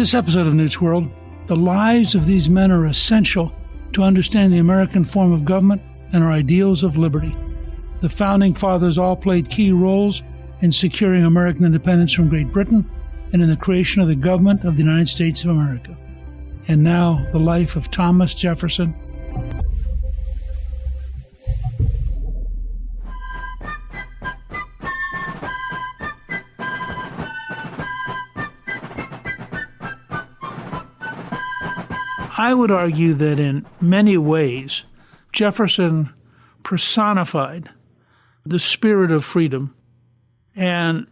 this episode of Newt's World, the lives of these men are essential to understand the American form of government and our ideals of liberty. The Founding Fathers all played key roles in securing American independence from Great Britain and in the creation of the government of the United States of America. And now, the life of Thomas Jefferson. I would argue that in many ways, Jefferson personified the spirit of freedom and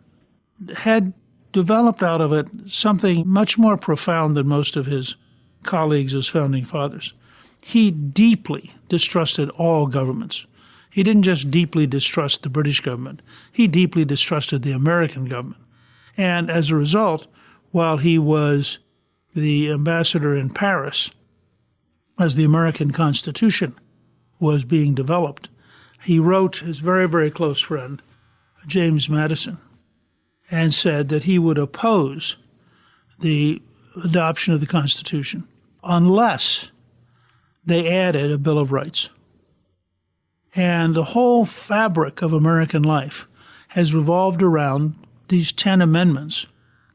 had developed out of it something much more profound than most of his colleagues as founding fathers. He deeply distrusted all governments. He didn't just deeply distrust the British government. He deeply distrusted the American government. And as a result, while he was the ambassador in Paris, as the American Constitution was being developed, he wrote his very, very close friend, James Madison, and said that he would oppose the adoption of the Constitution unless they added a Bill of Rights. And the whole fabric of American life has revolved around these 10 amendments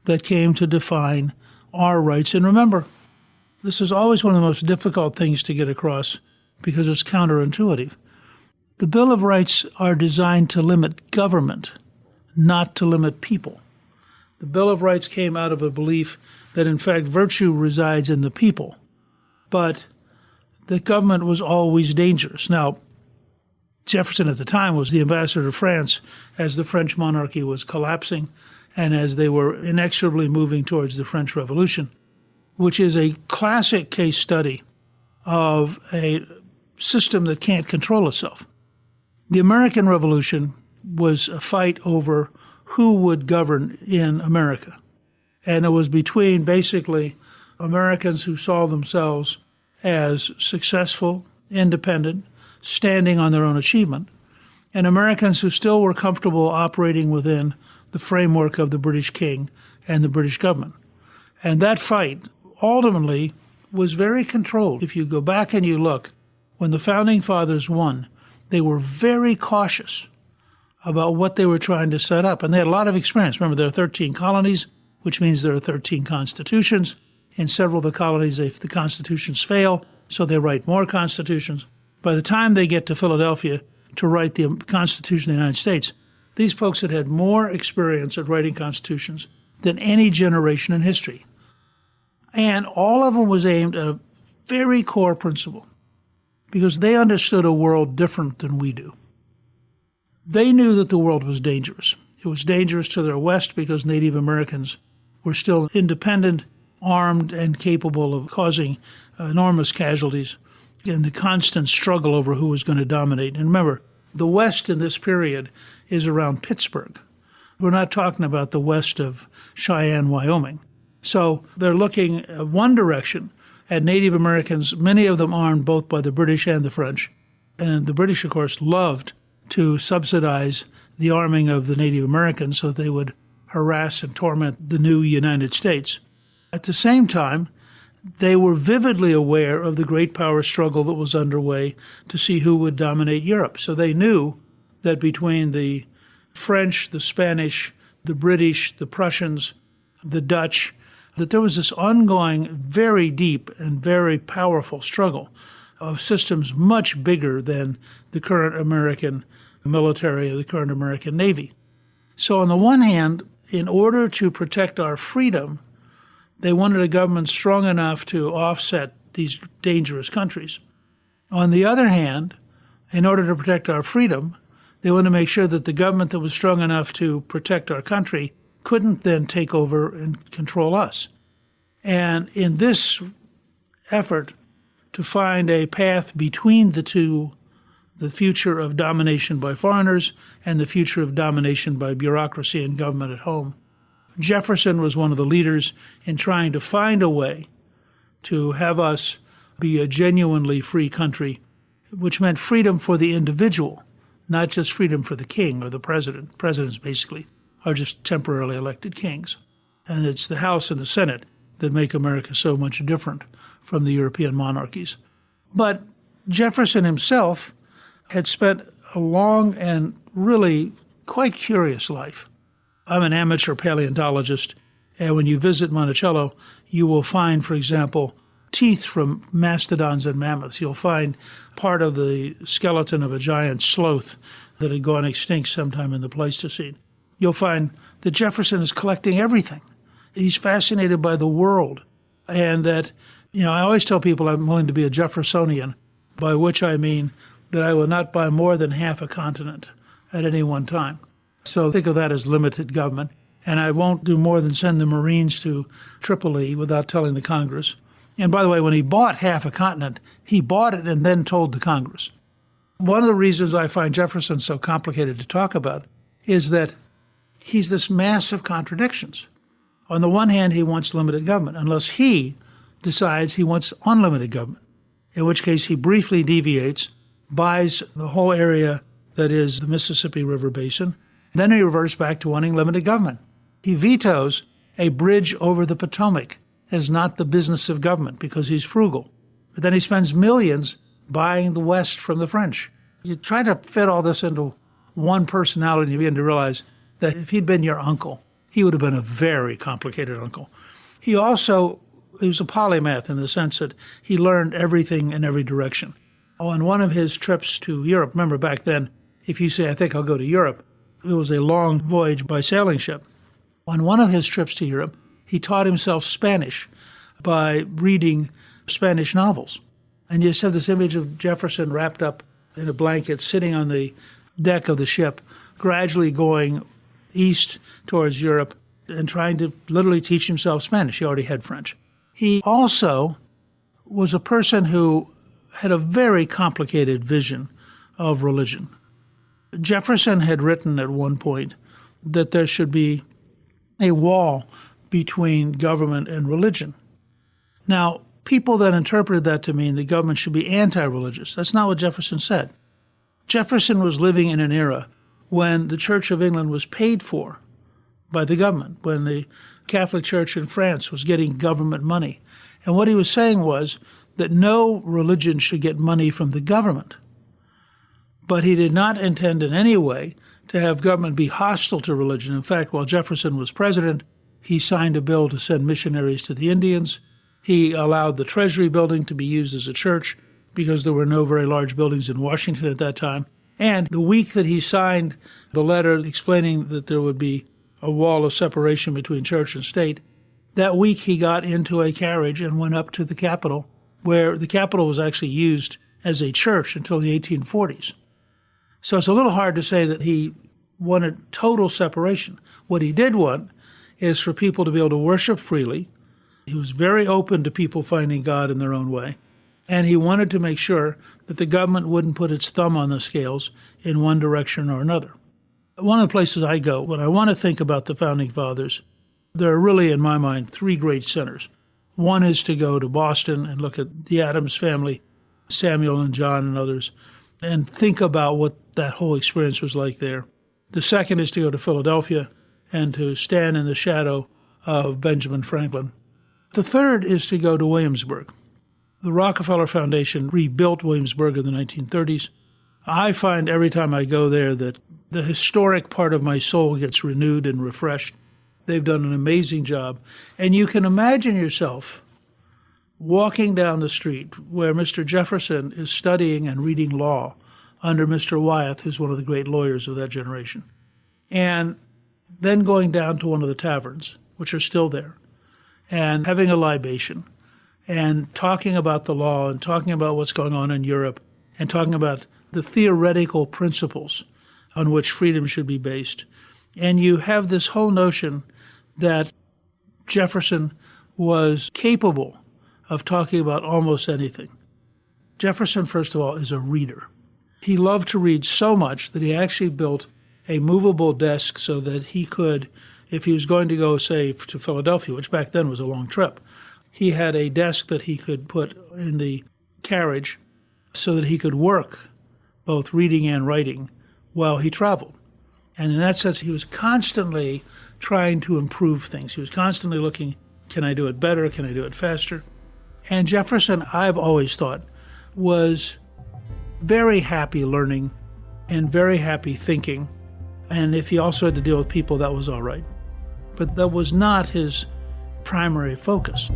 that came to define our rights. And remember, this is always one of the most difficult things to get across because it's counterintuitive. The Bill of Rights are designed to limit government, not to limit people. The Bill of Rights came out of a belief that, in fact, virtue resides in the people, but the government was always dangerous. Now, Jefferson at the time was the ambassador to France as the French monarchy was collapsing and as they were inexorably moving towards the French Revolution, which is a classic case study of a system that can't control itself. The American Revolution was a fight over who would govern in America. And it was between basically Americans who saw themselves as successful, independent, standing on their own achievement, and Americans who still were comfortable operating within the framework of the British king and the British government. And that fight ultimately was very controlled. If you go back and you look, when the Founding Fathers won, they were very cautious about what they were trying to set up. And they had a lot of experience. Remember, there are 13 colonies, which means there are 13 constitutions. In several of the colonies, if the constitutions fail, so they write more constitutions. By the time they get to Philadelphia to write the Constitution of the United States, these folks had had more experience at writing constitutions than any generation in history. And all of them was aimed at a very core principle, because they understood a world different than we do. They knew that the world was dangerous. It was dangerous to their west because Native Americans were still independent, armed, and capable of causing enormous casualties in the constant struggle over who was going to dominate. And remember, the west in this period is around Pittsburgh. We're not talking about the west of Cheyenne, Wyoming. So they're looking one direction at Native Americans, many of them armed both by the British and the French. And the British, of course, loved to subsidize the arming of the Native Americans so they would harass and torment the new United States. At the same time, they were vividly aware of the great power struggle that was underway to see who would dominate Europe. So they knew that between the French, the Spanish, the British, the Prussians, the Dutch, that there was this ongoing, very deep and very powerful struggle of systems much bigger than the current American military or the current American Navy. So on the one hand, in order to protect our freedom, they wanted a government strong enough to offset these dangerous countries. On the other hand, in order to protect our freedom, they wanted to make sure that the government that was strong enough to protect our country couldn't then take over and control us. And in this effort to find a path between the two, the future of domination by foreigners and the future of domination by bureaucracy and government at home, Jefferson was one of the leaders in trying to find a way to have us be a genuinely free country, which meant freedom for the individual, not just freedom for the king or the president. Presidents basically are just temporarily elected kings. And it's the House and the Senate that make America so much different from the European monarchies. But Jefferson himself had spent a long and really quite curious life. I'm an amateur paleontologist, and when you visit Monticello, you will find, for example, teeth from mastodons and mammoths. You'll find part of the skeleton of a giant sloth that had gone extinct sometime in the Pleistocene. You'll find that Jefferson is collecting everything. He's fascinated by the world. And that, I always tell people I'm willing to be a Jeffersonian, by which I mean that I will not buy more than half a continent at any one time. So think of that as limited government. And I won't do more than send the Marines to Tripoli without telling the Congress. And by the way, when he bought half a continent, he bought it and then told the Congress. One of the reasons I find Jefferson so complicated to talk about is that he's this mass of contradictions. On the one hand, he wants limited government, unless he decides he wants unlimited government, in which case he briefly deviates, buys the whole area that is the Mississippi River Basin, then he reverts back to wanting limited government. He vetoes a bridge over the Potomac as not the business of government because he's frugal. But then he spends millions buying the West from the French. You try to fit all this into one personality and you begin to realize that if he'd been your uncle, he would have been a very complicated uncle. He was a polymath in the sense that he learned everything in every direction. On one of his trips to Europe, remember back then, if you say, I think I'll go to Europe, it was a long voyage by sailing ship. On one of his trips to Europe, he taught himself Spanish by reading Spanish novels. And you just have this image of Jefferson wrapped up in a blanket, sitting on the deck of the ship, gradually going east towards Europe and trying to literally teach himself Spanish. He already had French. He also was a person who had a very complicated vision of religion. Jefferson had written at one point that there should be a wall between government and religion. Now, people then interpreted that to mean the government should be anti-religious. That's not what Jefferson said. Jefferson was living in an era when the Church of England was paid for by the government, when the Catholic Church in France was getting government money. And what he was saying was that no religion should get money from the government. But he did not intend in any way to have government be hostile to religion. In fact, while Jefferson was president, he signed a bill to send missionaries to the Indians. He allowed the Treasury building to be used as a church because there were no very large buildings in Washington at that time. And the week that he signed the letter explaining that there would be a wall of separation between church and state, that week he got into a carriage and went up to the Capitol, where the Capitol was actually used as a church until the 1840s. So it's a little hard to say that he wanted total separation. What he did want is for people to be able to worship freely. He was very open to people finding God in their own way. And he wanted to make sure that the government wouldn't put its thumb on the scales in one direction or another. One of the places I go when I want to think about the Founding Fathers, there are really, in my mind, three great centers. One is to go to Boston and look at the Adams family, Samuel and John and others, and think about what that whole experience was like there. The second is to go to Philadelphia and to stand in the shadow of Benjamin Franklin. The third is to go to Williamsburg. The Rockefeller Foundation rebuilt Williamsburg in the 1930s. I find every time I go there that the historic part of my soul gets renewed and refreshed. They've done an amazing job. And you can imagine yourself walking down the street where Mr. Jefferson is studying and reading law under Mr. Wyeth, who's one of the great lawyers of that generation, and then going down to one of the taverns, which are still there, and having a libation, and talking about the law and talking about what's going on in Europe and talking about the theoretical principles on which freedom should be based. And you have this whole notion that Jefferson was capable of talking about almost anything. Jefferson, first of all, is a reader. He loved to read so much that he actually built a movable desk so that he could, if he was going to go, say, to Philadelphia, which back then was a long trip, he had a desk that he could put in the carriage so that he could work, both reading and writing, while he traveled. And in that sense, he was constantly trying to improve things. He was constantly looking Can I do it better? Can I do it faster? And Jefferson, I've always thought, was very happy learning and very happy thinking. And if he also had to deal with people, that was all right. But that was not his primary focus.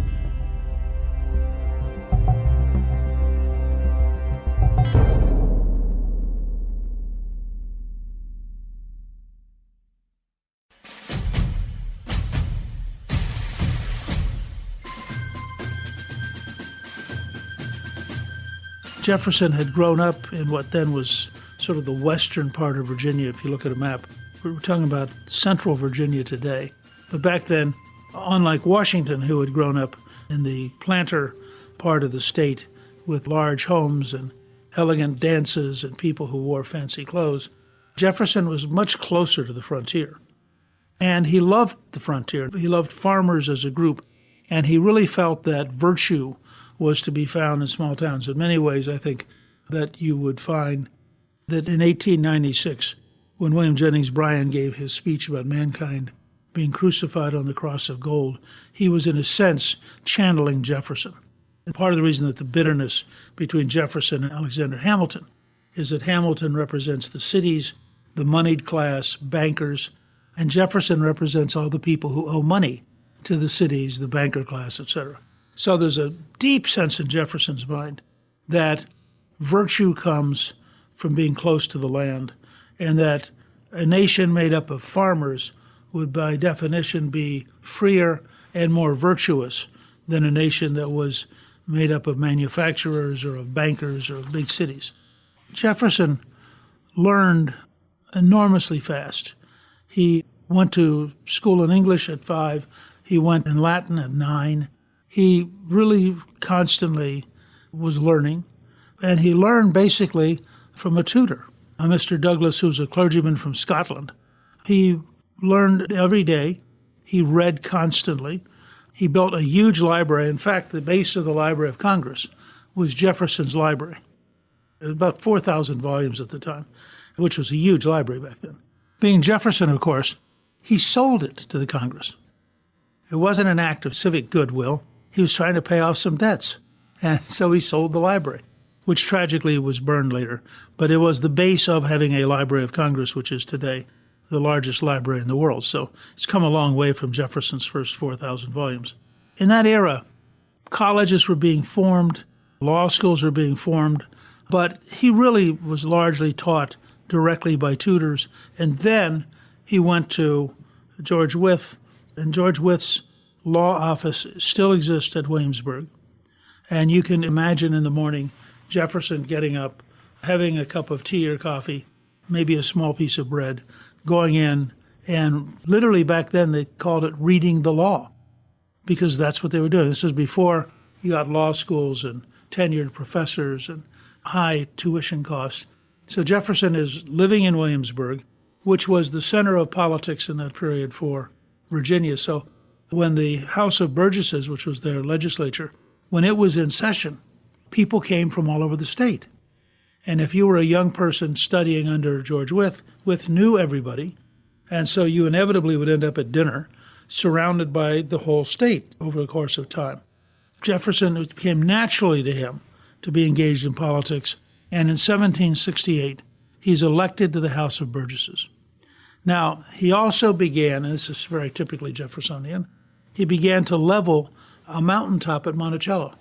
Jefferson had grown up in what then was sort of the western part of Virginia, if you look at a map. We're talking about central Virginia today. But back then, unlike Washington, who had grown up in the planter part of the state with large homes and elegant dances and people who wore fancy clothes, Jefferson was much closer to the frontier. And he loved the frontier. He loved farmers as a group. And he really felt that virtue was to be found in small towns. In many ways, I think that you would find that in 1896, when William Jennings Bryan gave his speech about mankind being crucified on the cross of gold, he was in a sense channeling Jefferson. And part of the reason that the bitterness between Jefferson and Alexander Hamilton is that Hamilton represents the cities, the moneyed class, bankers, and Jefferson represents all the people who owe money to the cities, the banker class, etc. So there's a deep sense in Jefferson's mind that virtue comes from being close to the land, and that a nation made up of farmers would by definition be freer and more virtuous than a nation that was made up of manufacturers or of bankers or of big cities. Jefferson learned enormously fast. He went to school in English at 5. He went in Latin at 9. He really constantly was learning, and he learned basically from a tutor, a Mr. Douglas, who's a clergyman from Scotland. He learned every day. He read constantly. He built a huge library. In fact, the base of the Library of Congress was Jefferson's library. It was about 4,000 volumes at the time, which was a huge library back then. Being Jefferson, of course, he sold it to the Congress. It wasn't an act of civic goodwill. He was trying to pay off some debts. And so he sold the library, which tragically was burned later. But it was the base of having a Library of Congress, which is today the largest library in the world. So it's come a long way from Jefferson's first 4,000 volumes. In that era, colleges were being formed, law schools were being formed, but he really was largely taught directly by tutors. And then he went to George Wythe, and George Wythe's law office still exists at Williamsburg. And you can imagine in the morning Jefferson getting up, having a cup of tea or coffee, maybe a small piece of bread, going in, and literally back then they called it reading the law, because that's what they were doing. This was before you got law schools and tenured professors and high tuition costs. So Jefferson is living in Williamsburg, which was the center of politics in that period for Virginia. So when the House of Burgesses, which was their legislature, when it was in session, people came from all over the state. And if you were a young person studying under George Wythe, Wythe knew everybody, and so you inevitably would end up at dinner surrounded by the whole state over the course of time. Jefferson, it came naturally to him to be engaged in politics, and in 1768, he's elected to the House of Burgesses. Now, he also began, and this is very typically Jeffersonian, he began to level a mountaintop at Monticello.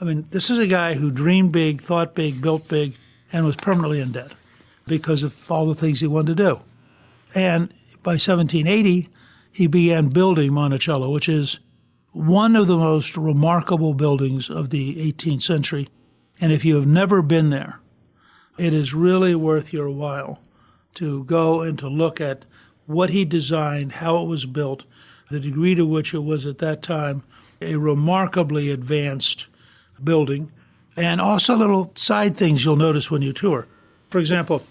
I mean, this is a guy who dreamed big, thought big, built big, and was permanently in debt because of all the things he wanted to do. And by 1780, he began building Monticello, which is one of the most remarkable buildings of the 18th century. And if you have never been there, it is really worth your while to go and to look at what he designed, how it was built, the degree to which it was at that time a remarkably advanced building, and also little side things you'll notice when you tour. For example,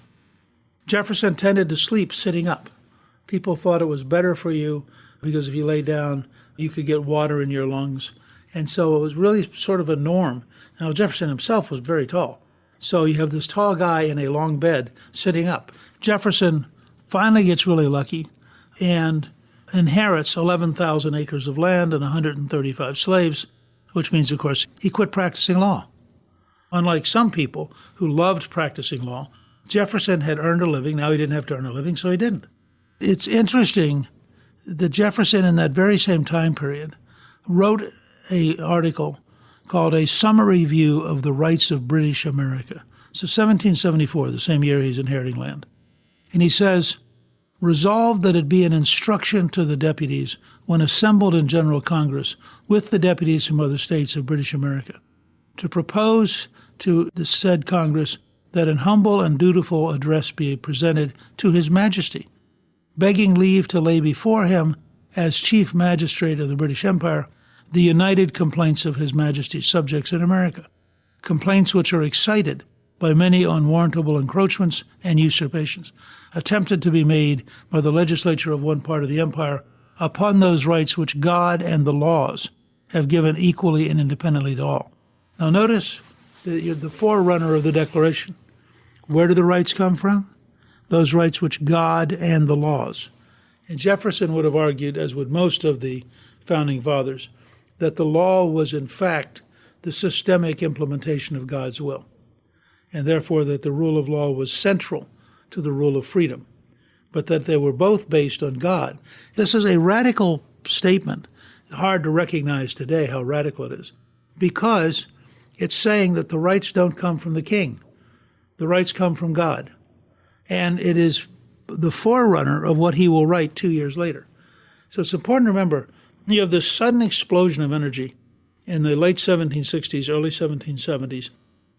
Jefferson tended to sleep sitting up. People thought it was better for you because if you lay down, you could get water in your lungs. And so it was really sort of a norm. Now, Jefferson himself was very tall. So you have this tall guy in a long bed sitting up. Jefferson finally gets really lucky, and inherits 11,000 acres of land and 135 slaves, which means, of course, he quit practicing law. Unlike some people who loved practicing law, Jefferson had earned a living. Now he didn't have to earn a living, so he didn't. It's interesting that Jefferson, in that very same time period, wrote an article called A Summary View of the Rights of British America. So 1774, the same year he's inheriting land. And he says, resolved that it be an instruction to the deputies when assembled in General Congress with the deputies from other states of British America, to propose to the said Congress that an humble and dutiful address be presented to His Majesty, begging leave to lay before him, as Chief Magistrate of the British Empire, the united complaints of His Majesty's subjects in America, complaints which are excited by many unwarrantable encroachments and usurpations, attempted to be made by the legislature of one part of the empire upon those rights which God and the laws have given equally and independently to all. Now notice the forerunner of the Declaration. Where do the rights come from? Those rights which God and the laws. And Jefferson would have argued, as would most of the founding fathers, that the law was in fact the systemic implementation of God's will, and therefore that the rule of law was central to the rule of freedom, but that they were both based on God. This is a radical statement, hard to recognize today how radical it is, because it's saying that the rights don't come from the king. The rights come from God. And it is the forerunner of what he will write 2 years later. So it's important to remember, you have this sudden explosion of energy in the late 1760s, early 1770s,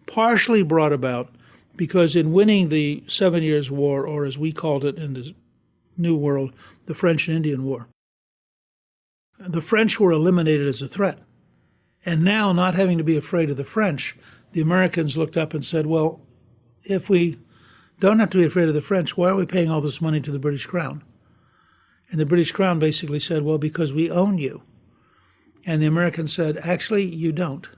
partially brought about because in winning the 7 Years' War, or as we called it in the New World, the French and Indian War, the French were eliminated as a threat. And now, not having to be afraid of the French, the Americans looked up and said, well, if we don't have to be afraid of the French, why are we paying all this money to the British Crown? And the British Crown basically said, well, because we own you. And the Americans said, actually, you don't.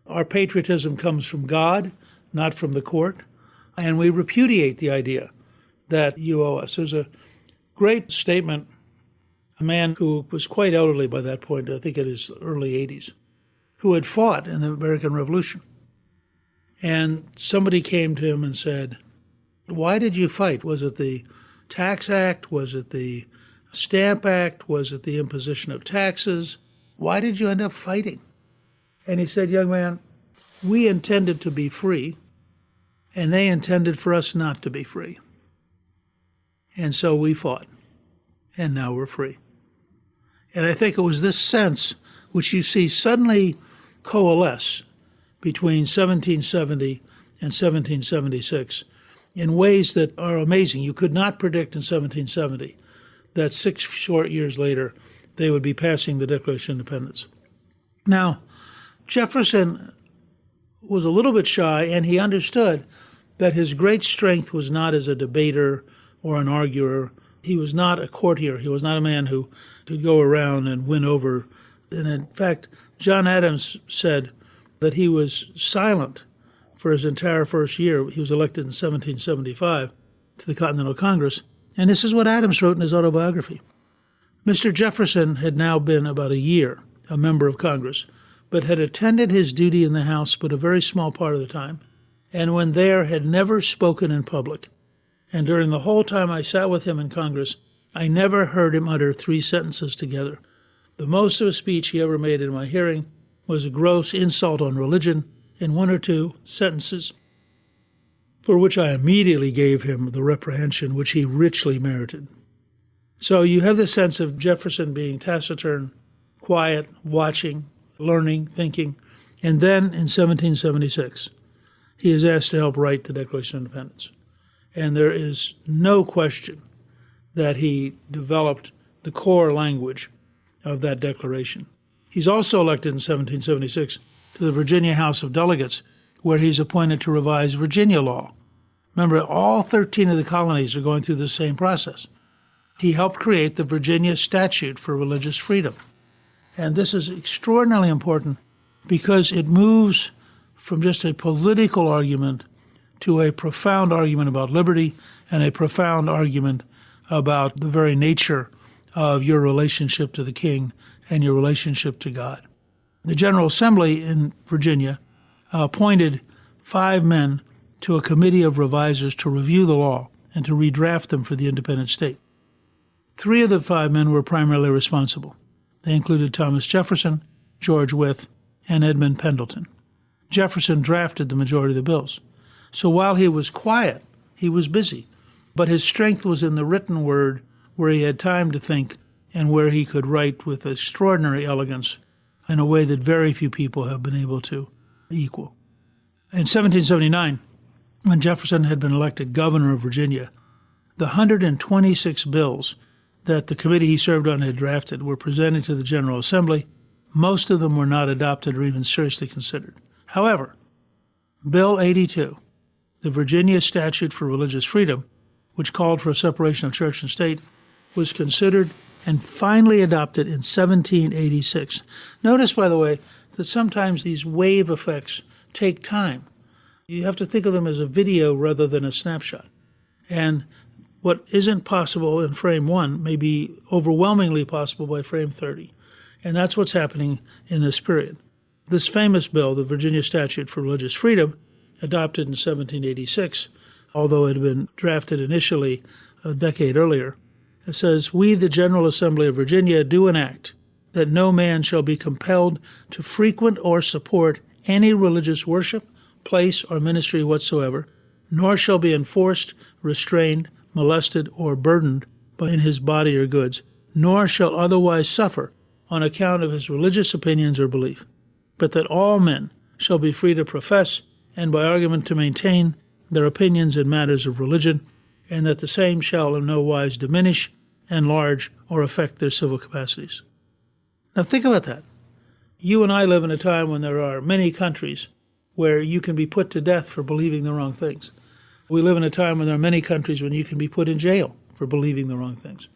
Our patriotism comes from God, not from the court, and we repudiate the idea that you owe us. There's a great statement, a man who was quite elderly by that point, I think in his early 80s, who had fought in the American Revolution. And somebody came to him and said, why did you fight? Was it the Tax Act? Was it the Stamp Act? Was it the imposition of taxes? Why did you end up fighting? And he said, young man, we intended to be free, and they intended for us not to be free. And so we fought, and now we're free. And I think it was this sense which you see suddenly coalesce between 1770 and 1776 in ways that are amazing. You could not predict in 1770 that 6 short years later they would be passing the Declaration of Independence. Now, Jefferson was a little bit shy, and he understood that his great strength was not as a debater or an arguer. He was not a courtier. He was not a man who could go around and win over. And in fact, John Adams said that he was silent for his entire first year. He was elected in 1775 to the Continental Congress. And this is what Adams wrote in his autobiography. Mr. Jefferson had now been about a year a member of Congress, but had attended his duty in the House but a very small part of the time, and when there had never spoken in public. And during the whole time I sat with him in Congress, I never heard him utter 3 sentences together. The most of a speech he ever made in my hearing was a gross insult on religion in 1 or 2 sentences, for which I immediately gave him the reprehension which he richly merited. So you have the sense of Jefferson being taciturn, quiet, watching, learning, thinking, and then in 1776, he is asked to help write the Declaration of Independence. And there is no question that he developed the core language of that declaration. He's also elected in 1776 to the Virginia House of Delegates, where he's appointed to revise Virginia law. Remember, all 13 of the colonies are going through the same process. He helped create the Virginia Statute for Religious Freedom. And this is extraordinarily important because it moves from just a political argument to a profound argument about liberty and a profound argument about the very nature of your relationship to the king and your relationship to God. The General Assembly in Virginia appointed 5 men to a committee of revisers to review the law and to redraft them for the independent state. 3 of the 5 men were primarily responsible. They included Thomas Jefferson, George Wythe, and Edmund Pendleton. Jefferson drafted the majority of the bills. So while he was quiet, he was busy. But his strength was in the written word, where he had time to think and where he could write with extraordinary elegance in a way that very few people have been able to equal. In 1779, when Jefferson had been elected governor of Virginia, the 126 bills that the committee he served on had drafted were presented to the General Assembly. Most of them were not adopted or even seriously considered. However, Bill 82, the Virginia Statute for Religious Freedom, which called for a separation of church and state, was considered and finally adopted in 1786. Notice, by the way, that sometimes these wave effects take time. You have to think of them as a video rather than a snapshot. And what isn't possible in frame 1 may be overwhelmingly possible by frame 30. And that's what's happening in this period. This famous bill, the Virginia Statute for Religious Freedom, adopted in 1786, although it had been drafted initially a decade earlier, it says, "We, the General Assembly of Virginia, do enact that no man shall be compelled to frequent or support any religious worship, place, or ministry whatsoever, nor shall be enforced, restrained, molested, or burdened in his body or goods, nor shall otherwise suffer on account of his religious opinions or belief, but that all men shall be free to profess and by argument to maintain their opinions in matters of religion, and that the same shall in no wise diminish, enlarge, or affect their civil capacities." Now think about that. You and I live in a time when there are many countries where you can be put to death for believing the wrong things. We live in a time when there are many countries when you can be put in jail for believing the wrong things.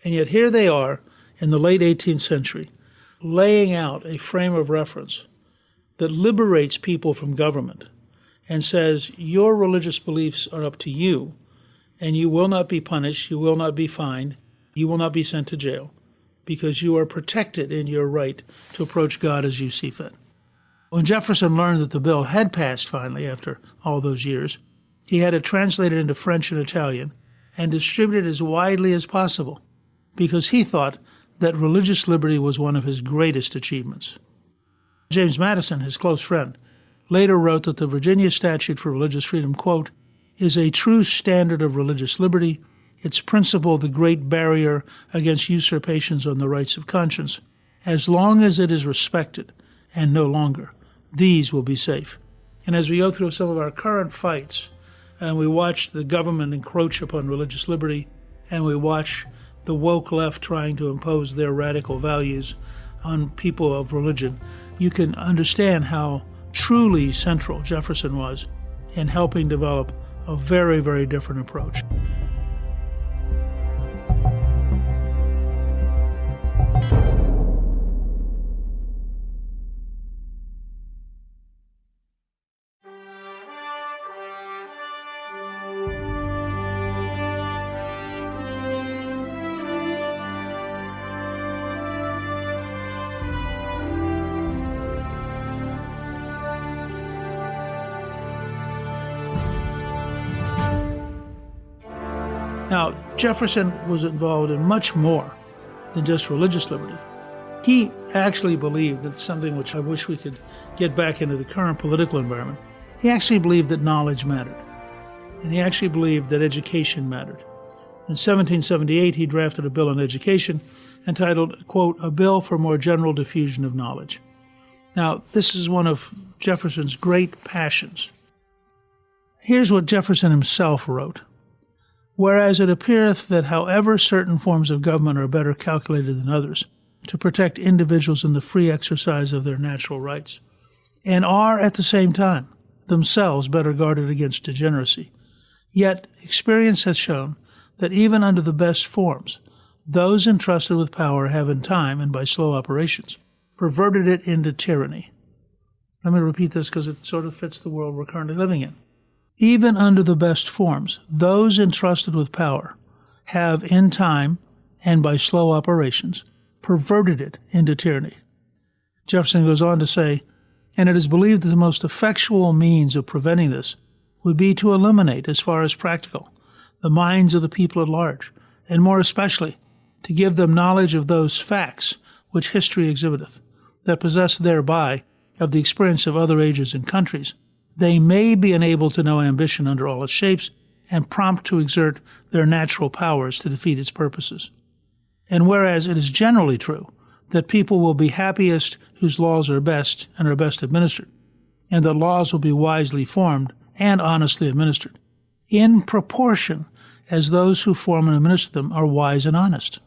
And yet here they are in the late 18th century laying out a frame of reference that liberates people from government and says, your religious beliefs are up to you, and you will not be punished, you will not be fined, you will not be sent to jail, because you are protected in your right to approach God as you see fit. When Jefferson learned that the bill had passed finally after all those years, he had it translated into French and Italian and distributed as widely as possible, because he thought that religious liberty was one of his greatest achievements. James Madison, his close friend, later wrote that the Virginia Statute for Religious Freedom, quote, is a true standard of religious liberty, its principle the great barrier against usurpations on the rights of conscience. As long as it is respected, and no longer, these will be safe. And as we go through some of our current fights, and we watch the government encroach upon religious liberty, and we watch the woke left trying to impose their radical values on people of religion, you can understand how truly central Jefferson was in helping develop a very, very different approach. Now, Jefferson was involved in much more than just religious liberty. He actually believed, it's something which I wish we could get back into the current political environment, he actually believed that knowledge mattered. And he actually believed that education mattered. In 1778, he drafted a bill on education entitled, quote, "A Bill for More General Diffusion of Knowledge." Now, this is one of Jefferson's great passions. Here's what Jefferson himself wrote. "Whereas it appeareth that however certain forms of government are better calculated than others to protect individuals in the free exercise of their natural rights, and are at the same time themselves better guarded against degeneracy, yet experience has shown that even under the best forms, those entrusted with power have in time, and by slow operations, perverted it into tyranny." Let me repeat this because it sort of fits the world we're currently living in. Even under the best forms, those entrusted with power have in time and by slow operations, perverted it into tyranny. Jefferson goes on to say, and it is believed that the most effectual means of preventing this would be to eliminate, as far as practical, the minds of the people at large, and more especially to give them knowledge of those facts which history exhibiteth, that possessed thereby of the experience of other ages and countries, they may be enabled to know ambition under all its shapes, and prompt to exert their natural powers to defeat its purposes. And whereas it is generally true that people will be happiest whose laws are best and are best administered, and that laws will be wisely formed and honestly administered, in proportion as those who form and administer them are wise and honest,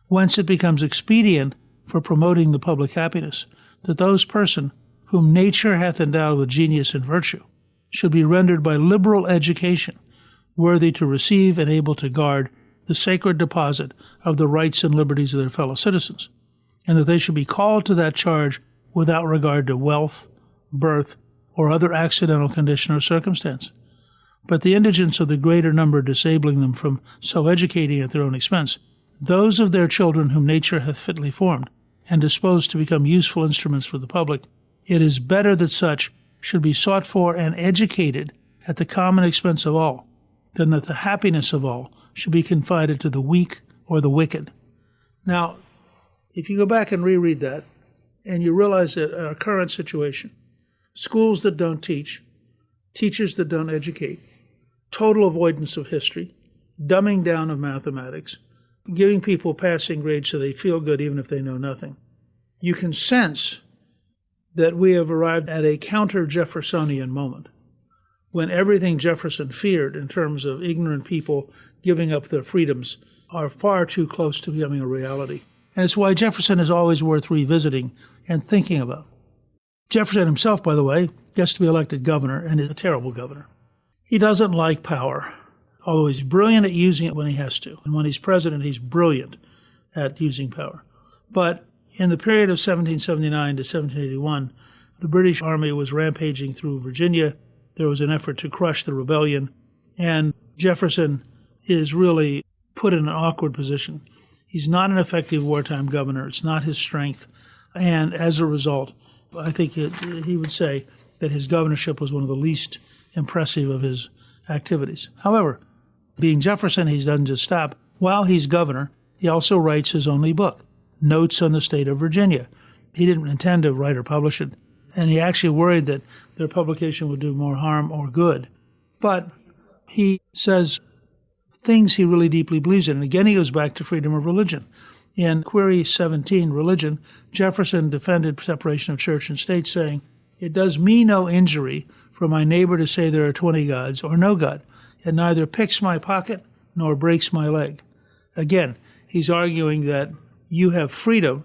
whence it becomes expedient for promoting the public happiness that those persons whom nature hath endowed with genius and virtue should be rendered by liberal education worthy to receive and able to guard the sacred deposit of the rights and liberties of their fellow citizens, and that they should be called to that charge without regard to wealth, birth, or other accidental condition or circumstance. But the indigence of the greater number disabling them from so educating at their own expense, those of their children whom nature hath fitly formed, and disposed to become useful instruments for the public, it is better that such should be sought for and educated at the common expense of all, than that the happiness of all should be confided to the weak or the wicked. Now, if you go back and reread that, and you realize that our current situation, schools that don't teach, teachers that don't educate, total avoidance of history, dumbing down of mathematics, giving people passing grades so they feel good even if they know nothing, you can sense that we have arrived at a counter-Jeffersonian moment, when everything Jefferson feared in terms of ignorant people giving up their freedoms are far too close to becoming a reality. And it's why Jefferson is always worth revisiting and thinking about. Jefferson himself, by the way, gets to be elected governor and is a terrible governor. He doesn't like power, although he's brilliant at using it when he has to. And when he's president, he's brilliant at using power. But in the period of 1779 to 1781, the British Army was rampaging through Virginia. There was an effort to crush the rebellion, and Jefferson is really put in an awkward position. He's not an effective wartime governor. It's not his strength. And as a result, I think he would say that his governorship was one of the least impressive of his activities. However, being Jefferson, he doesn't just stop. While he's governor, he also writes his only book, Notes on the State of Virginia. He didn't intend to write or publish it, and he actually worried that their publication would do more harm or good. But he says things he really deeply believes in. And again, he goes back to freedom of religion. In Query 17, Religion, Jefferson defended separation of church and state, saying, "It does me no injury for my neighbor to say there are 20 gods or no God. It neither picks my pocket nor breaks my leg." Again, he's arguing that you have freedom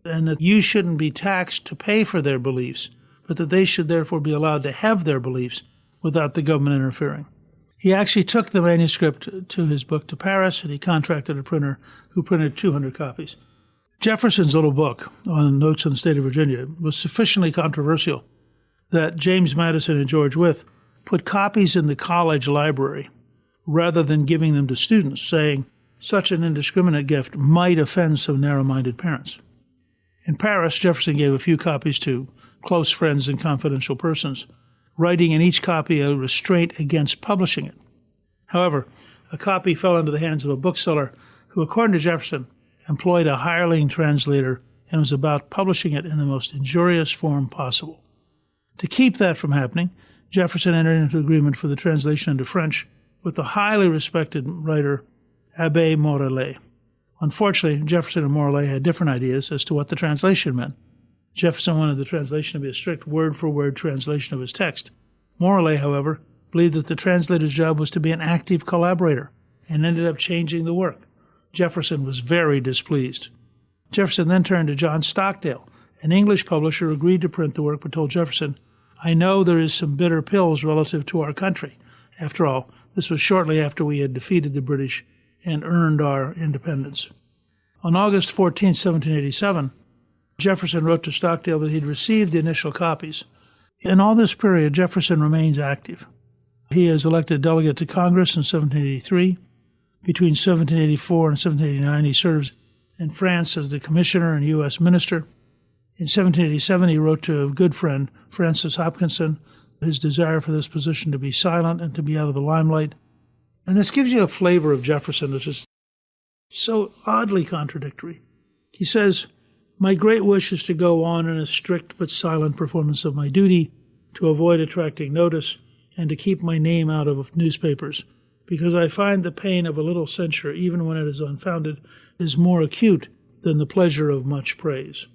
and that you shouldn't be taxed to pay for their beliefs, but that they should therefore be allowed to have their beliefs without the government interfering. He actually took the manuscript to his book to Paris, and he contracted a printer who printed 200 copies. Jefferson's little book on Notes on the State of Virginia was sufficiently controversial that James Madison and George Wythe put copies in the college library rather than giving them to students, saying such an indiscriminate gift might offend some narrow-minded parents. In Paris, Jefferson gave a few copies to close friends and confidential persons, writing in each copy a restraint against publishing it. However, a copy fell into the hands of a bookseller who, according to Jefferson, employed a hireling translator and was about publishing it in the most injurious form possible. To keep that from happening, Jefferson entered into agreement for the translation into French with the highly respected writer Abbé Morellet. Unfortunately, Jefferson and Morellet had different ideas as to what the translation meant. Jefferson wanted the translation to be a strict word-for-word translation of his text. Morellet, however, believed that the translator's job was to be an active collaborator and ended up changing the work. Jefferson was very displeased. Jefferson then turned to John Stockdale, an English publisher who agreed to print the work but told Jefferson, "I know there is some bitter pills relative to our country." After all, this was shortly after we had defeated the British and earned our independence. On August 14, 1787, Jefferson wrote to Stockdale that he'd received the initial copies. In all this period, Jefferson remains active. He is elected delegate to Congress in 1783, Between 1784 and 1789, he serves in France as the commissioner and U.S. minister. In 1787, he wrote to a good friend, Francis Hopkinson, his desire for this position to be silent and to be out of the limelight. And this gives you a flavor of Jefferson, which is so oddly contradictory. He says, "My great wish is to go on in a strict but silent performance of my duty, to avoid attracting notice, and to keep my name out of newspapers, because I find the pain of a little censure, even when it is unfounded, is more acute than the pleasure of much praise."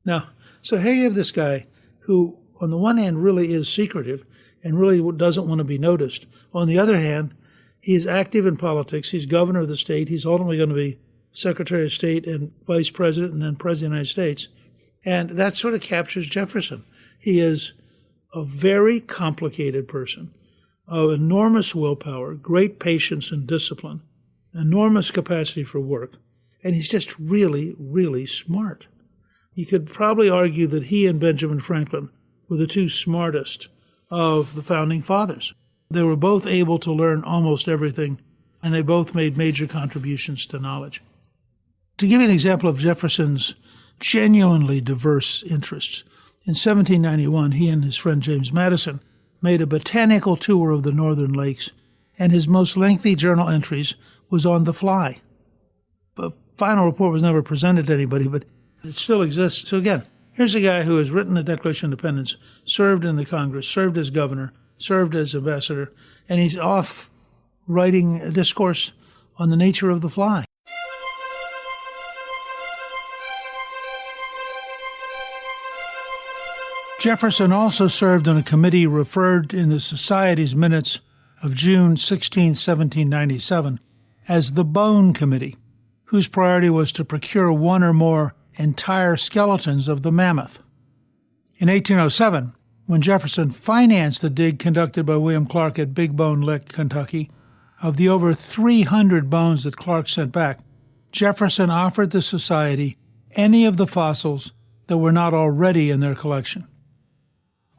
Now, so here you have this guy who, on the one hand, really is secretive and really doesn't want to be noticed. On the other hand, he is active in politics. He's governor of the state. He's ultimately going to be Secretary of State and Vice President and then President of the United States. And that sort of captures Jefferson. He is a very complicated person of enormous willpower, great patience and discipline, enormous capacity for work, and he's just really, really smart. You could probably argue that he and Benjamin Franklin were the two smartest of the founding fathers. They were both able to learn almost everything, and they both made major contributions to knowledge. To give you an example of Jefferson's genuinely diverse interests, in 1791, he and his friend James Madison made a botanical tour of the northern lakes, and his most lengthy journal entries was on the fly. The final report was never presented to anybody, but it still exists. So again, here's a guy who has written the Declaration of Independence, served in the Congress, served as governor, served as ambassador, and he's off writing a discourse on the nature of the fly. Jefferson also served on a committee referred in the Society's minutes of June 16, 1797, as the Bone Committee, whose priority was to procure one or more entire skeletons of the mammoth. In 1807, when Jefferson financed the dig conducted by William Clark at Big Bone Lick, Kentucky, of the over 300 bones that Clark sent back, Jefferson offered the Society any of the fossils that were not already in their collection.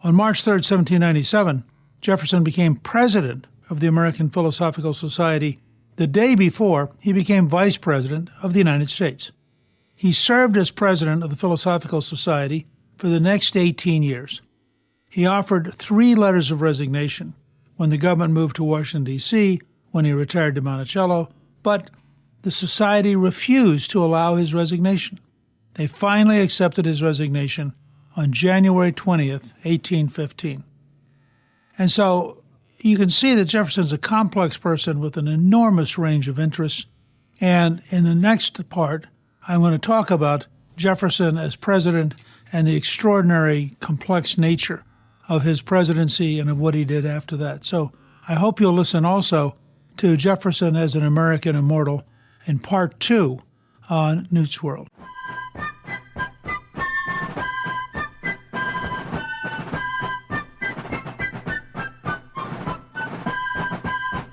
On March 3, 1797, Jefferson became president of the American Philosophical Society the day before he became vice president of the United States. He served as president of the Philosophical Society for the next 18 years. He offered 3 letters of resignation when the government moved to Washington, D.C., when he retired to Monticello, but the Society refused to allow his resignation. They finally accepted his resignation on January 20th, 1815. And so you can see that Jefferson's a complex person with an enormous range of interests. And in the next part, I'm going to talk about Jefferson as president and the extraordinary complex nature of his presidency and of what he did after that. So I hope you'll listen also to Jefferson as an American immortal in part 2 on Newt's World.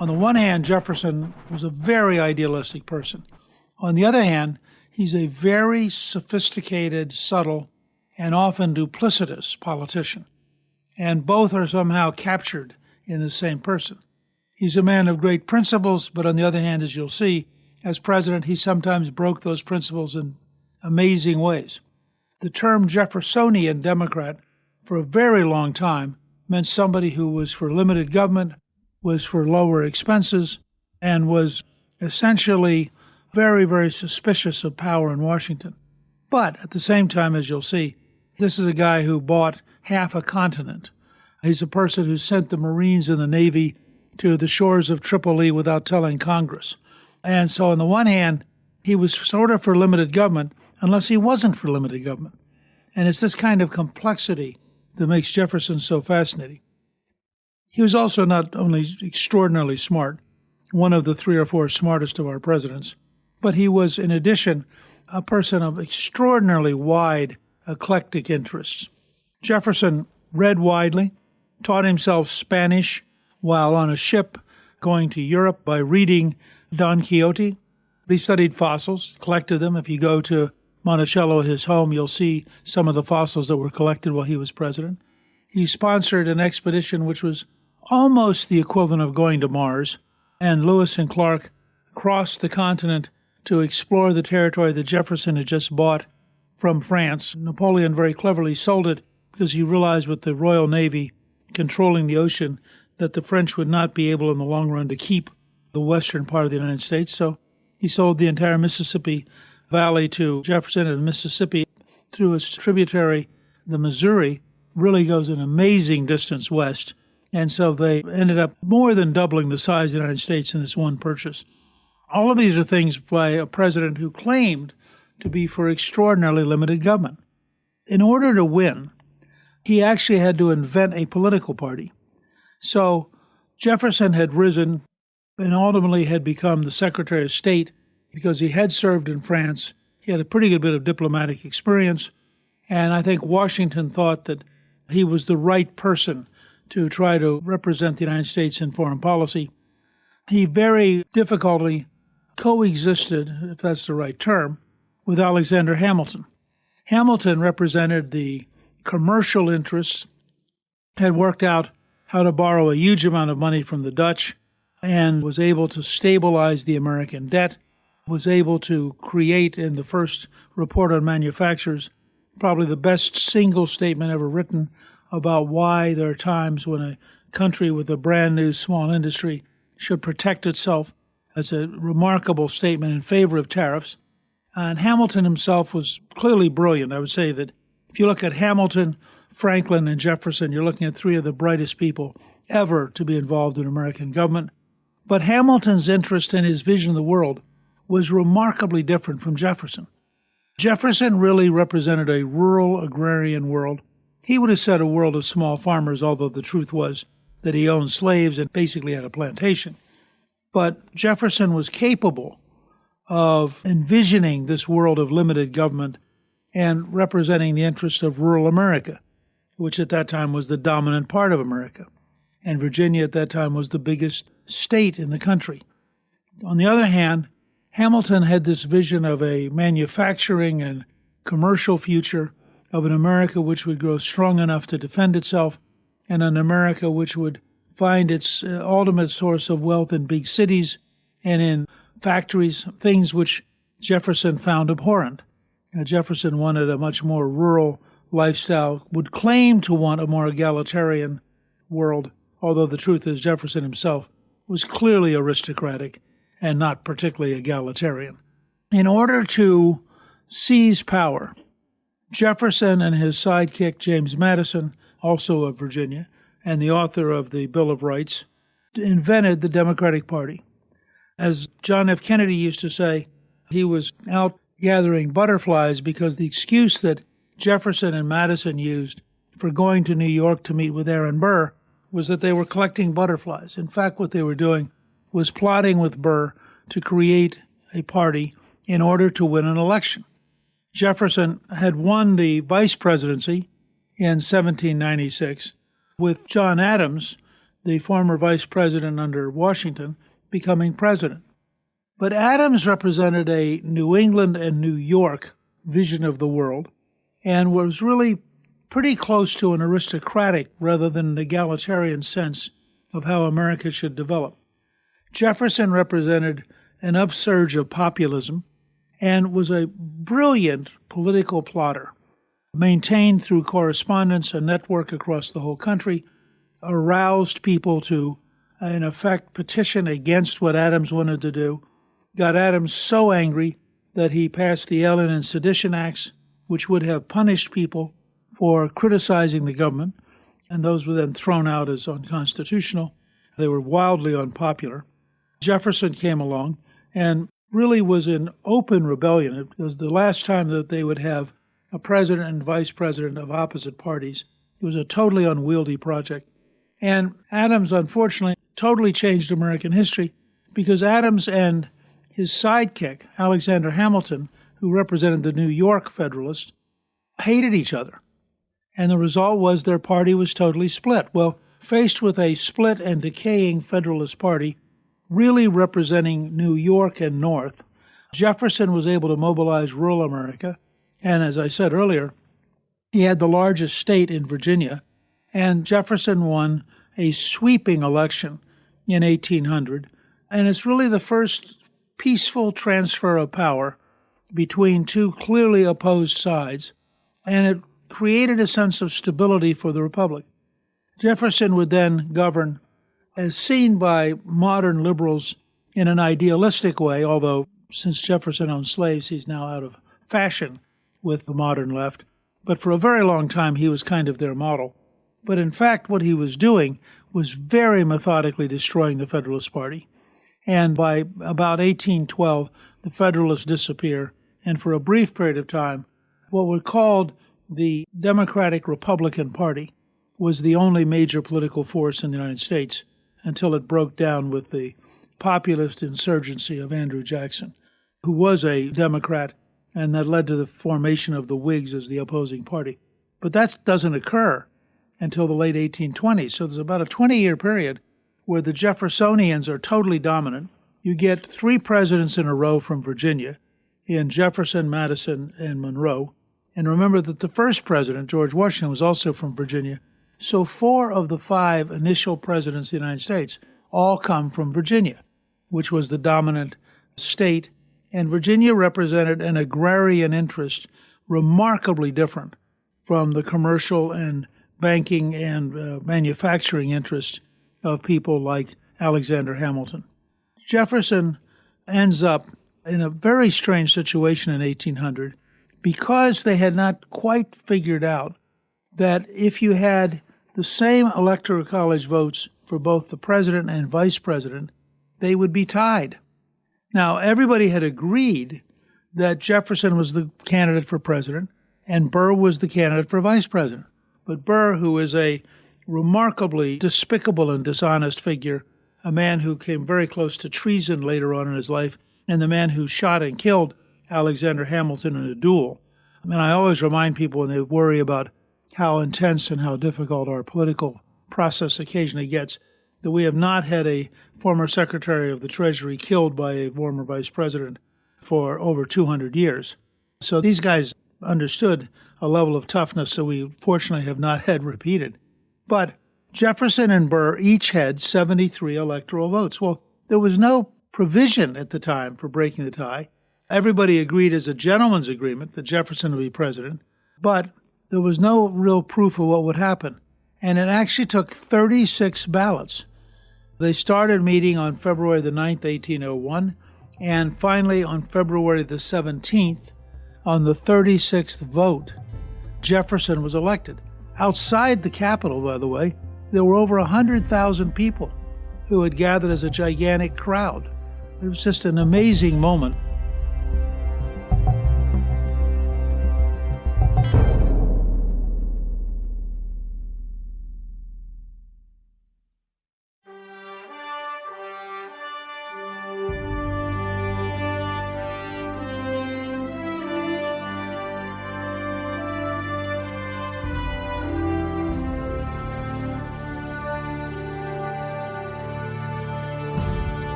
On the one hand, Jefferson was a very idealistic person. On the other hand, he's a very sophisticated, subtle, and often duplicitous politician. And both are somehow captured in the same person. He's a man of great principles, but on the other hand, as you'll see, as president, he sometimes broke those principles in amazing ways. The term Jeffersonian Democrat for a very long time meant somebody who was for limited government, was for lower expenses, and was essentially very, very suspicious of power in Washington. But at the same time, as you'll see, this is a guy who bought half a continent. He's a person who sent the Marines and the Navy to the shores of Tripoli without telling Congress. And so on the one hand, he was sort of for limited government, unless he wasn't for limited government. And it's this kind of complexity that makes Jefferson so fascinating. He was also not only extraordinarily smart, one of the 3 or 4 smartest of our presidents, but he was, in addition, a person of extraordinarily wide, eclectic interests. Jefferson read widely, taught himself Spanish while on a ship going to Europe by reading Don Quixote. He studied fossils, collected them. If you go to Monticello at his home, you'll see some of the fossils that were collected while he was president. He sponsored an expedition which was almost the equivalent of going to Mars, and Lewis and Clark across the continent to explore the territory that Jefferson had just bought from France. Napoleon very cleverly sold it because he realized with the Royal Navy controlling the ocean that the French would not be able in the long run to keep the western part of the United States. So he sold the entire Mississippi Valley to Jefferson, and Mississippi, through its tributary, the Missouri, really goes an amazing distance west. And so they ended up more than doubling the size of the United States in this one purchase. All of these are things by a president who claimed to be for extraordinarily limited government. In order to win, he actually had to invent a political party. So Jefferson had risen and ultimately had become the Secretary of State because he had served in France. He had a pretty good bit of diplomatic experience, and I think Washington thought that he was the right person to try to represent the United States in foreign policy. He very difficultly coexisted, if that's the right term, with Alexander Hamilton. Hamilton represented the commercial interests, had worked out how to borrow a huge amount of money from the Dutch, and was able to stabilize the American debt, was able to create in the first report on manufacturers probably the best single statement ever written about why there are times when a country with a brand new small industry should protect itself. As a remarkable statement in favor of tariffs. And Hamilton himself was clearly brilliant. I would say that if you look at Hamilton, Franklin, and Jefferson, you're looking at three of the brightest people ever to be involved in American government. But Hamilton's interest and his vision of the world was remarkably different from Jefferson. Jefferson really represented a rural agrarian world. He would have said a world of small farmers, although the truth was that he owned slaves and basically had a plantation. But Jefferson was capable of envisioning this world of limited government and representing the interests of rural America, which at that time was the dominant part of America. And Virginia at that time was the biggest state in the country. On the other hand, Hamilton had this vision of a manufacturing and commercial future of an America which would grow strong enough to defend itself, and an America which would find its ultimate source of wealth in big cities and in factories, things which Jefferson found abhorrent. Jefferson wanted a much more rural lifestyle, would claim to want a more egalitarian world, although the truth is Jefferson himself was clearly aristocratic and not particularly egalitarian. In order to seize power, Jefferson and his sidekick James Madison, also of Virginia, and the author of the Bill of Rights, invented the Democratic Party. As John F. Kennedy used to say, he was out gathering butterflies because the excuse that Jefferson and Madison used for going to New York to meet with Aaron Burr was that they were collecting butterflies. In fact, what they were doing was plotting with Burr to create a party in order to win an election. Jefferson had won the vice presidency in 1796, with John Adams, the former vice president under Washington, becoming president. But Adams represented a New England and New York vision of the world and was really pretty close to an aristocratic rather than an egalitarian sense of how America should develop. Jefferson represented an upsurge of populism and was a brilliant political plotter, maintained through correspondence a network across the whole country, aroused people to, in effect, petition against what Adams wanted to do, got Adams so angry that he passed the Alien and Sedition Acts, which would have punished people for criticizing the government, and those were then thrown out as unconstitutional. They were wildly unpopular. Jefferson came along and really was in open rebellion. It was the last time that they would have a president and vice president of opposite parties. It was a totally unwieldy project. And Adams, unfortunately, totally changed American history because Adams and his sidekick, Alexander Hamilton, who represented the New York Federalists, hated each other. And the result was their party was totally split. Well, faced with a split and decaying Federalist Party, really representing New York and North, Jefferson was able to mobilize rural America. And as I said earlier, he had the largest state in Virginia, and Jefferson won a sweeping election in 1800. And it's really the first peaceful transfer of power between two clearly opposed sides, and it created a sense of stability for the republic. Jefferson would then govern as seen by modern liberals in an idealistic way, although since Jefferson owned slaves, he's now out of fashion with the modern left. But for a very long time, he was kind of their model. But in fact, what he was doing was very methodically destroying the Federalist Party. And by about 1812, the Federalists disappear. And for a brief period of time, what were called the Democratic Republican Party was the only major political force in the United States until it broke down with the populist insurgency of Andrew Jackson, who was a Democrat, and that led to the formation of the Whigs as the opposing party. But that doesn't occur until the late 1820s. So there's about a 20-year period where the Jeffersonians are totally dominant. You get three presidents in a row from Virginia, in Jefferson, Madison, and Monroe. And remember that the first president, George Washington, was also from Virginia. So 4 of the 5 initial presidents of the United States all come from Virginia, which was the dominant state. And Virginia represented an agrarian interest remarkably different from the commercial and banking and manufacturing interests of people like Alexander Hamilton. Jefferson ends up in a very strange situation in 1800 because they had not quite figured out that if you had the same electoral college votes for both the president and vice president, they would be tied. Now, everybody had agreed that Jefferson was the candidate for president and Burr was the candidate for vice president. But Burr, who is a remarkably despicable and dishonest figure, a man who came very close to treason later on in his life, and the man who shot and killed Alexander Hamilton in a duel. And I always remind people when they worry about how intense and how difficult our political process occasionally gets, that we have not had a former Secretary of the Treasury killed by a former vice president for over 200 years. So these guys understood a level of toughness that we fortunately have not had repeated. But Jefferson and Burr each had 73 electoral votes. Well, there was no provision at the time for breaking the tie. Everybody agreed as a gentleman's agreement that Jefferson would be president, but there was no real proof of what would happen. And it actually took 36 ballots. They started meeting on February the 9th, 1801, and finally on February the 17th, on the 36th vote, Jefferson was elected. Outside the Capitol, by the way, there were over 100,000 people who had gathered as a gigantic crowd. It was just an amazing moment.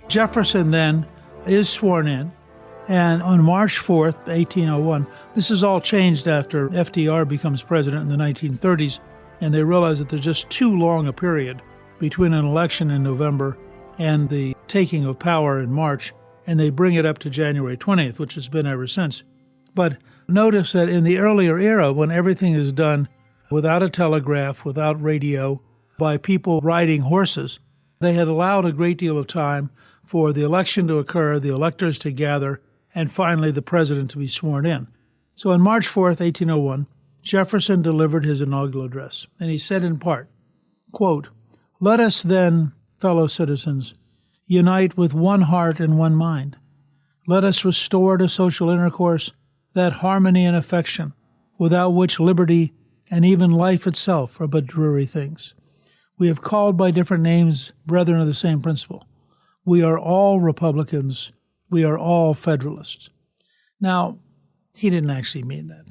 Jefferson then is sworn in, and on March 4th, 1801, this is all changed after FDR becomes president in the 1930s, and they realize that there's just too long a period between an election in November and the taking of power in March, and they bring it up to January 20th, which has been ever since. But notice that in the earlier era, when everything is done without a telegraph, without radio, by people riding horses, they had allowed a great deal of time for the election to occur, the electors to gather, and finally the president to be sworn in. So on March 4th, 1801, Jefferson delivered his inaugural address, and he said in part, quote, "Let us then, fellow citizens, unite with one heart and one mind. Let us restore to social intercourse that harmony and affection without which liberty and even life itself are but dreary things. We have called by different names brethren of the same principle. We are all Republicans. We are all Federalists." Now, he didn't actually mean that.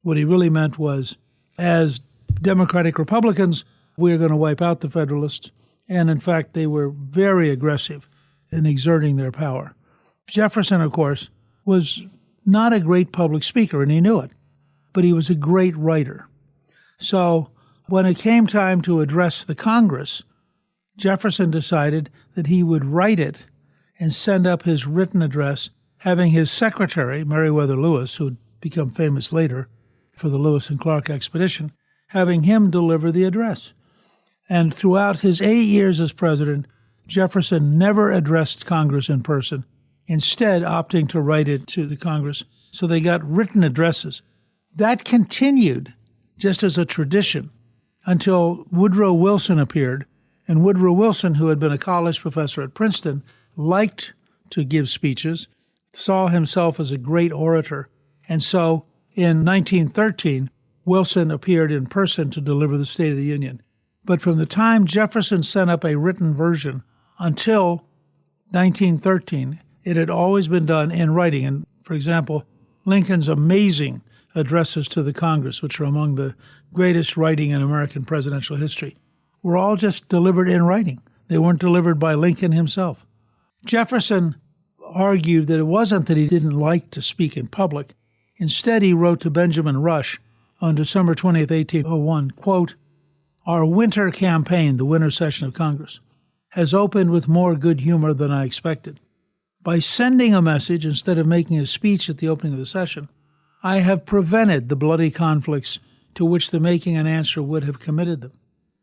What he really meant was, as Democratic Republicans, we are going to wipe out the Federalists. And in fact, they were very aggressive in exerting their power. Jefferson, of course, was not a great public speaker, and he knew it, but he was a great writer. So when it came time to address the Congress, Jefferson decided that he would write it and send up his written address, having his secretary, Meriwether Lewis, who would become famous later for the Lewis and Clark expedition, having him deliver the address. And throughout his 8 years as president, Jefferson never addressed Congress in person, instead opting to write it to the Congress, so they got written addresses. That continued just as a tradition until Woodrow Wilson appeared, and Woodrow Wilson, who had been a college professor at Princeton, liked to give speeches, saw himself as a great orator, and so in 1913, Wilson appeared in person to deliver the State of the Union. But from the time Jefferson sent up a written version until 1913, it had always been done in writing. And, for example, Lincoln's amazing addresses to the Congress, which are among the greatest writing in American presidential history, were all just delivered in writing. They weren't delivered by Lincoln himself. Jefferson argued that it wasn't that he didn't like to speak in public. Instead, he wrote to Benjamin Rush on December 20th, 1801, quote, "Our winter campaign, the winter session of Congress, has opened with more good humor than I expected. By sending a message instead of making a speech at the opening of the session, I have prevented the bloody conflicts to which the making an answer would have committed them.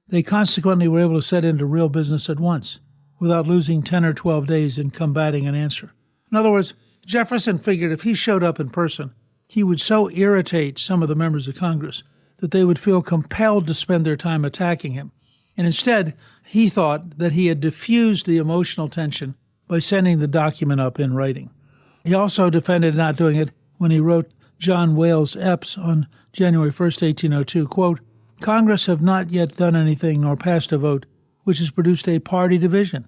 They consequently were able to set into real business at once, without losing 10 or 12 days in combating an answer." In other words, Jefferson figured if he showed up in person, he would so irritate some of the members of Congress that they would feel compelled to spend their time attacking him. And instead, he thought that he had diffused the emotional tension by sending the document up in writing. He also defended not doing it when he wrote John Wales Epps on January 1st, 1802, quote, "Congress have not yet done anything nor passed a vote which has produced a party division.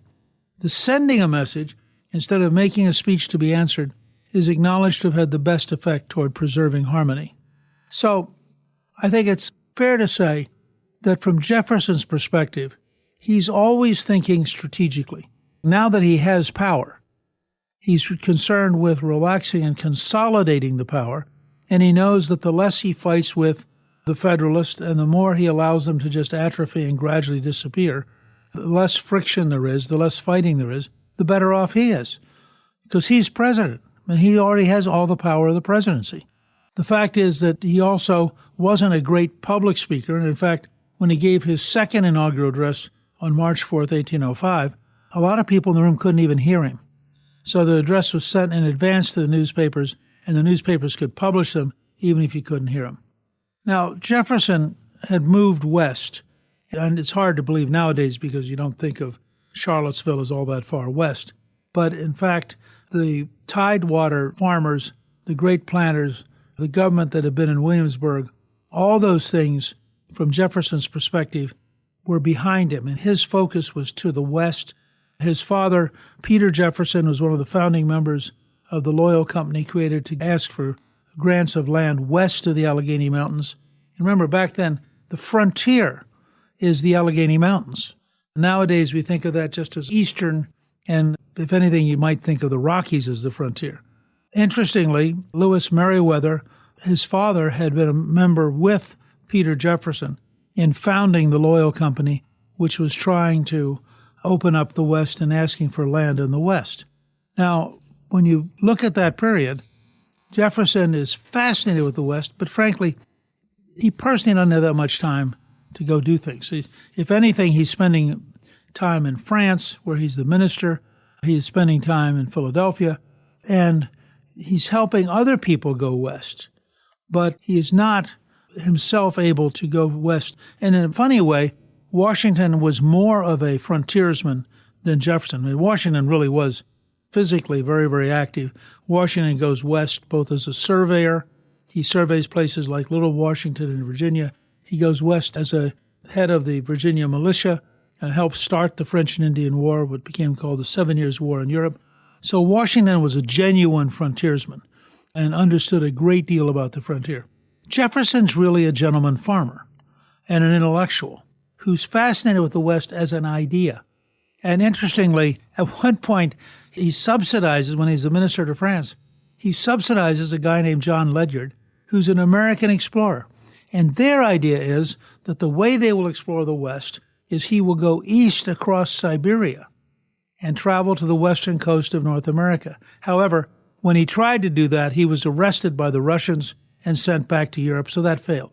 The sending a message, instead of making a speech to be answered, is acknowledged to have had the best effect toward preserving harmony." So I think it's fair to say that from Jefferson's perspective, he's always thinking strategically. Now that he has power, he's concerned with relaxing and consolidating the power, and he knows that the less he fights with the Federalists and the more he allows them to just atrophy and gradually disappear, the less friction there is, the less fighting there is, the better off he is. Because he's president, and he already has all the power of the presidency. The fact is that he also wasn't a great public speaker, and in fact, when he gave his second inaugural address on March 4th, 1805, a lot of people in the room couldn't even hear him. So the address was sent in advance to the newspapers, and the newspapers could publish them even if you couldn't hear them. Now, Jefferson had moved west, and it's hard to believe nowadays because you don't think of Charlottesville as all that far west. But in fact, the Tidewater farmers, the great planters, the government that had been in Williamsburg, all those things, from Jefferson's perspective, were behind him, and his focus was to the west. His father, Peter Jefferson, was one of the founding members of the Loyal Company created to ask for grants of land west of the Allegheny Mountains. And remember, back then, the frontier is the Allegheny Mountains. Nowadays, we think of that just as eastern, and if anything, you might think of the Rockies as the frontier. Interestingly, Lewis Meriwether, his father, had been a member with Peter Jefferson in founding the Loyal Company, which was trying to open up the West and asking for land in the West. Now, when you look at that period, Jefferson is fascinated with the West, but frankly, he personally doesn't have that much time to go do things. If anything, he's spending time in France, where he's the minister. He's spending time in Philadelphia, and he's helping other people go west. But he is not himself able to go west. And in a funny way, Washington was more of a frontiersman than Jefferson. I mean, Washington really was physically very, very active. Washington goes west both as a surveyor. He surveys places like Little Washington in Virginia. He goes west as a head of the Virginia militia and helped start the French and Indian War, what became called the 7 Years' War in Europe. So Washington was a genuine frontiersman and understood a great deal about the frontier. Jefferson's really a gentleman farmer and an intellectual who's fascinated with the West as an idea. And interestingly, at one point, he subsidizes, when he's the minister to France, he subsidizes a guy named John Ledyard, who's an American explorer. And their idea is that the way they will explore the West is he will go east across Siberia and travel to the western coast of North America. However, when he tried to do that, he was arrested by the Russians and sent back to Europe, so that failed.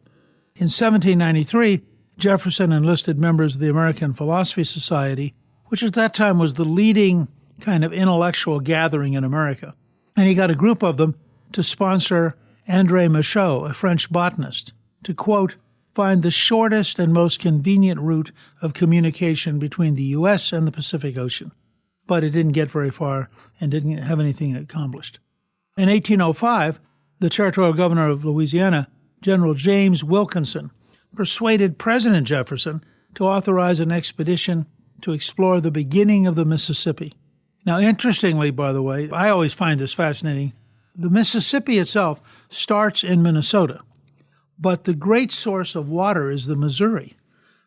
In 1793, Jefferson enlisted members of the American Philosophy Society, which at that time was the leading kind of intellectual gathering in America. And he got a group of them to sponsor André Michaux, a French botanist, to, quote, find the shortest and most convenient route of communication between the U.S. and the Pacific Ocean. But it didn't get very far and didn't have anything accomplished. In 1805, the territorial governor of Louisiana, General James Wilkinson, persuaded President Jefferson to authorize an expedition to explore the beginning of the Mississippi. Now, interestingly, by the way, I always find this fascinating, the Mississippi itself starts in Minnesota, but the great source of water is the Missouri,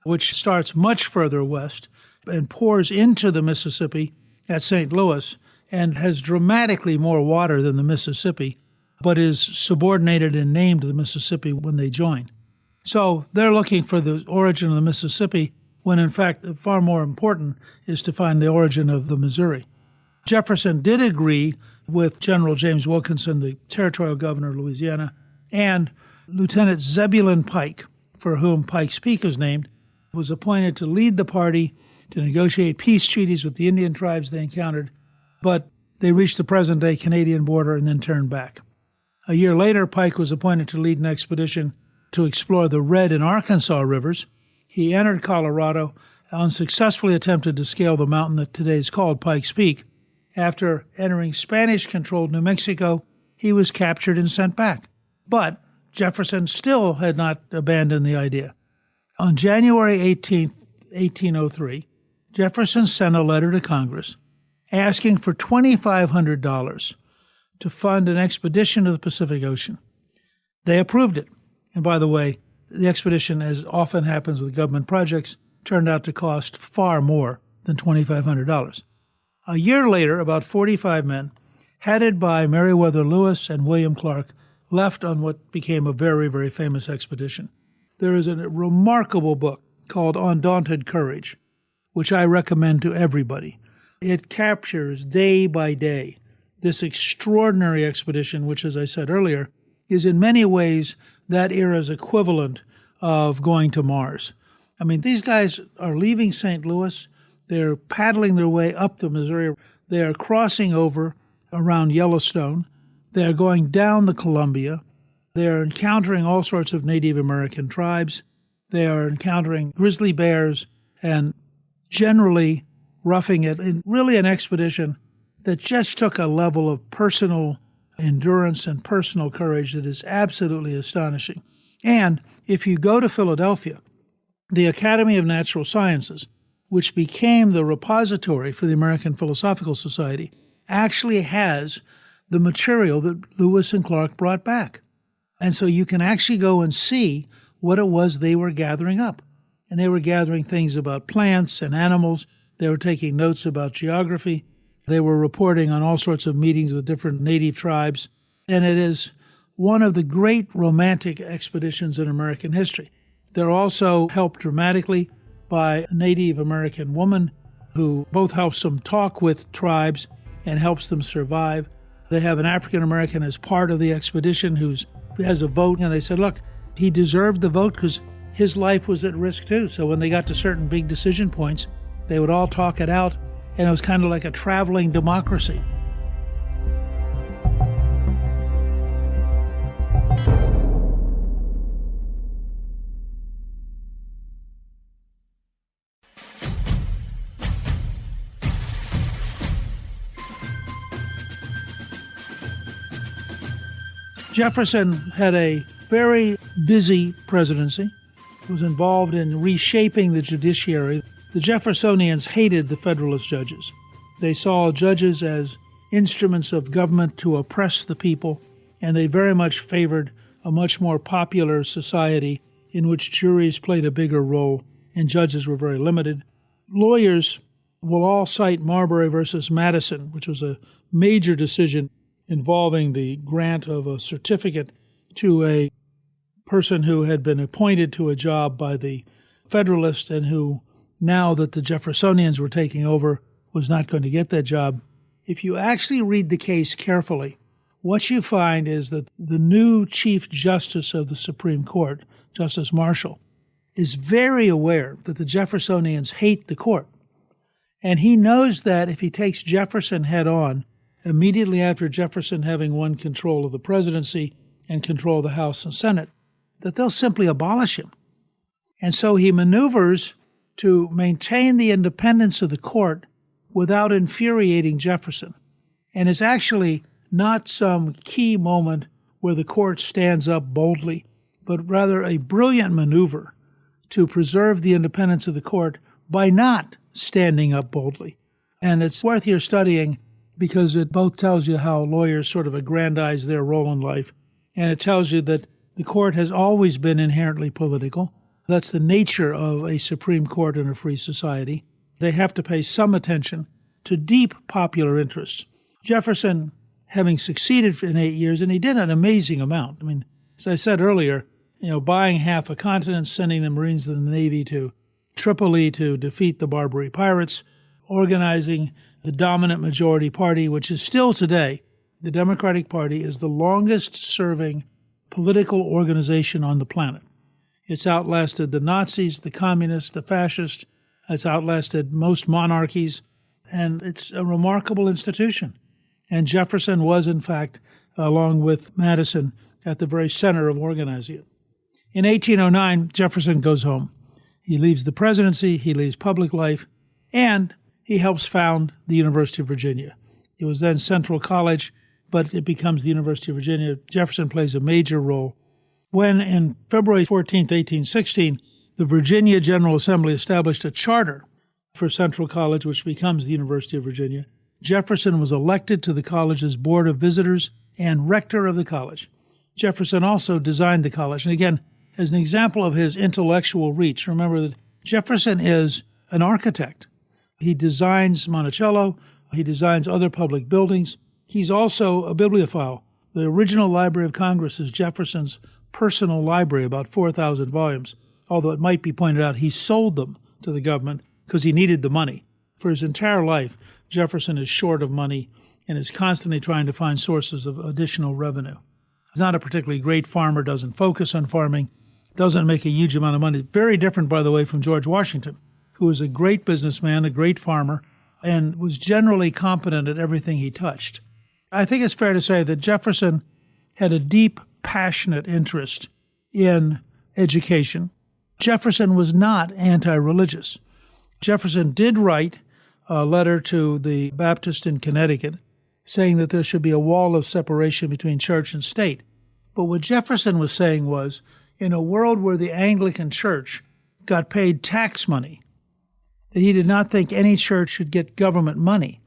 which starts much further west and pours into the Mississippi at St. Louis and has dramatically more water than the Mississippi, but is subordinated and named the Mississippi when they join. So they're looking for the origin of the Mississippi, when in fact far more important is to find the origin of the Missouri. Jefferson did agree with General James Wilkinson, the territorial governor of Louisiana, and Lieutenant Zebulon Pike, for whom Pike's Peak is named, was appointed to lead the party to negotiate peace treaties with the Indian tribes they encountered, but they reached the present-day Canadian border and then turned back. A year later, Pike was appointed to lead an expedition to explore the Red and Arkansas rivers. He entered Colorado, unsuccessfully attempted to scale the mountain that today is called Pike's Peak. After entering Spanish-controlled New Mexico, he was captured and sent back. But Jefferson still had not abandoned the idea. On January 18, 1803, Jefferson sent a letter to Congress asking for $2,500 to fund an expedition to the Pacific Ocean. They approved it. And by the way, the expedition, as often happens with government projects, turned out to cost far more than $2,500. A year later, about 45 men, headed by Meriwether Lewis and William Clark, left on what became a very, very famous expedition. There is a remarkable book called Undaunted Courage, which I recommend to everybody. It captures day by day this extraordinary expedition, which, as I said earlier, is in many ways that era's equivalent of going to Mars. I mean, these guys are leaving St. Louis. They're paddling their way up the Missouri. They are crossing over around Yellowstone. They are going down the Columbia. They are encountering all sorts of Native American tribes. They are encountering grizzly bears and generally roughing it in really an expedition that just took a level of personal endurance and personal courage that is absolutely astonishing. And if you go to Philadelphia, the Academy of Natural Sciences, which became the repository for the American Philosophical Society, actually has the material that Lewis and Clark brought back. And so you can actually go and see what it was they were gathering up. And they were gathering things about plants and animals. They were taking notes about geography. They were reporting on all sorts of meetings with different native tribes. And it is one of the great romantic expeditions in American history. They're also helped dramatically by a Native American woman who both helps them talk with tribes and helps them survive. They have an African American as part of the expedition who has a vote, and they said, look, he deserved the vote because his life was at risk too. So when they got to certain big decision points, they would all talk it out, and it was kind of like a traveling democracy. Jefferson had a very busy presidency. He was involved in reshaping the judiciary. The Jeffersonians hated the Federalist judges. They saw judges as instruments of government to oppress the people, and they very much favored a much more popular society in which juries played a bigger role and judges were very limited. Lawyers will all cite Marbury versus Madison, which was a major decision involving the grant of a certificate to a person who had been appointed to a job by the Federalist and who now that the Jeffersonians were taking over, was not going to get that job. If you actually read the case carefully, what you find is that the new Chief Justice of the Supreme Court, Justice Marshall, is very aware that the Jeffersonians hate the court. And he knows that if he takes Jefferson head on, immediately after Jefferson having won control of the presidency and control of the House and Senate, that they'll simply abolish him. And so he maneuvers to maintain the independence of the court without infuriating Jefferson. And it's actually not some key moment where the court stands up boldly, but rather a brilliant maneuver to preserve the independence of the court by not standing up boldly. And it's worth your studying because it both tells you how lawyers sort of aggrandize their role in life, and it tells you that the court has always been inherently political. That's the nature of a Supreme Court in a free society. They have to pay some attention to deep popular interests. Jefferson, having succeeded in 8 years, and he did an amazing amount. I mean, as I said earlier, buying half a continent, sending the Marines and the Navy to Tripoli to defeat the Barbary pirates, organizing the dominant majority party, which is still today, the Democratic Party is the longest-serving political organization on the planet. It's outlasted the Nazis, the communists, the fascists. It's outlasted most monarchies, and it's a remarkable institution. And Jefferson was, in fact, along with Madison, at the very center of organizing it. In 1809, Jefferson goes home. He leaves the presidency, he leaves public life, and he helps found the University of Virginia. It was then Central College, but it becomes the University of Virginia. Jefferson plays a major role. When, in February 14, 1816, the Virginia General Assembly established a charter for Central College, which becomes the University of Virginia, Jefferson was elected to the college's Board of Visitors and rector of the college. Jefferson also designed the college. And again, as an example of his intellectual reach, remember that Jefferson is an architect. He designs Monticello. He designs other public buildings. He's also a bibliophile. The original Library of Congress is Jefferson's personal library, about 4,000 volumes, although it might be pointed out he sold them to the government because he needed the money. For his entire life, Jefferson is short of money and is constantly trying to find sources of additional revenue. He's not a particularly great farmer, doesn't focus on farming, doesn't make a huge amount of money. Very different, by the way, from George Washington, who was a great businessman, a great farmer, and was generally competent at everything he touched. I think it's fair to say that Jefferson had a deep, passionate interest in education. Jefferson was not anti-religious. Jefferson did write a letter to the Baptist in Connecticut saying that there should be a wall of separation between church and state. But what Jefferson was saying was, in a world where the Anglican Church got paid tax money, that he did not think any church should get government money.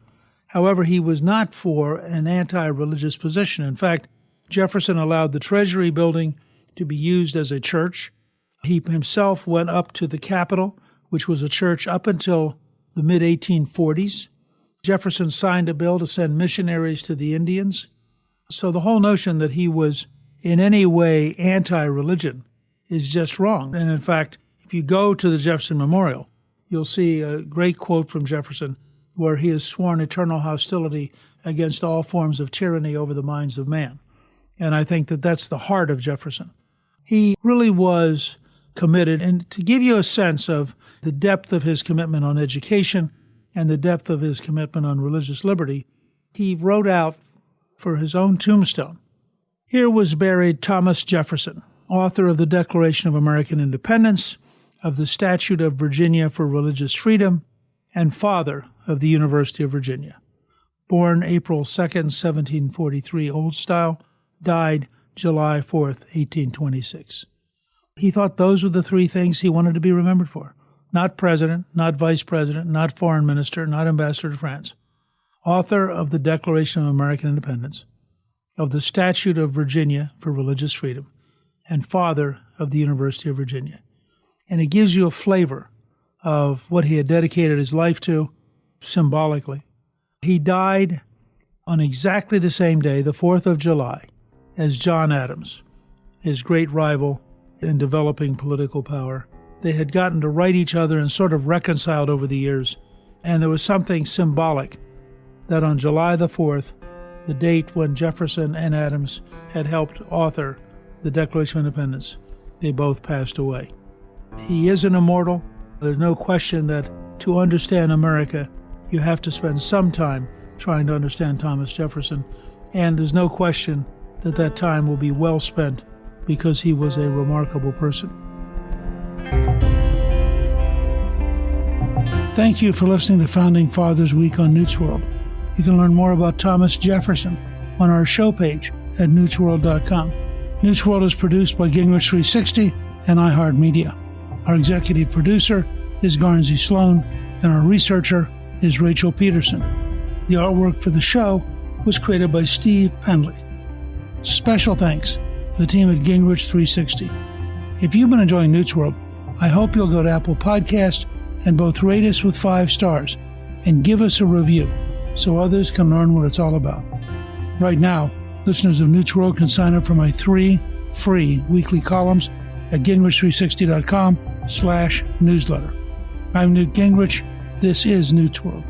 However, he was not for an anti-religious position. In fact, Jefferson allowed the Treasury building to be used as a church. He himself went up to the Capitol, which was a church up until the mid-1840s. Jefferson signed a bill to send missionaries to the Indians. So the whole notion that he was in any way anti-religion is just wrong. And in fact, if you go to the Jefferson Memorial, you'll see a great quote from Jefferson where he has sworn eternal hostility against all forms of tyranny over the minds of man. And I think that that's the heart of Jefferson. He really was committed. And to give you a sense of the depth of his commitment on education and the depth of his commitment on religious liberty, he wrote out for his own tombstone, "Here was buried Thomas Jefferson, author of the Declaration of American Independence, of the Statute of Virginia for Religious Freedom, and father of the University of Virginia. Born April 2nd, 1743, Old Style, died July 4th, 1826. He thought those were the three things he wanted to be remembered for. Not president, not vice president, not foreign minister, not ambassador to France. Author of the Declaration of American Independence, of the Statute of Virginia for Religious Freedom, and father of the University of Virginia." And it gives you a flavor of what he had dedicated his life to, symbolically. He died on exactly the same day, the 4th of July, as John Adams, his great rival in developing political power, They had gotten to write each other and sort of reconciled over the years. And there was something symbolic that on July the 4th, the date when Jefferson and Adams had helped author the Declaration of Independence, they both passed away. He is an immortal. There's no question that to understand America, you have to spend some time trying to understand Thomas Jefferson. And there's no question that that time will be well spent because he was a remarkable person. Thank you for listening to Founding Fathers Week on Newt's World. You can learn more about Thomas Jefferson on our show page at newtsworld.com. Newt's World is produced by Gingrich 360 and iHeartMedia. Our executive producer is Garnsey Sloan, and our researcher is Rachel Peterson. The artwork for the show was created by Steve Pendley. Special thanks to the team at Gingrich 360. If you've been enjoying Newt's World, I hope you'll go to Apple Podcasts and both rate us with 5 stars and give us a review so others can learn what it's all about. Right now, listeners of Newt's World can sign up for my 3 free weekly columns at gingrich360.com/newsletter. I'm Newt Gingrich. This is Newt's World.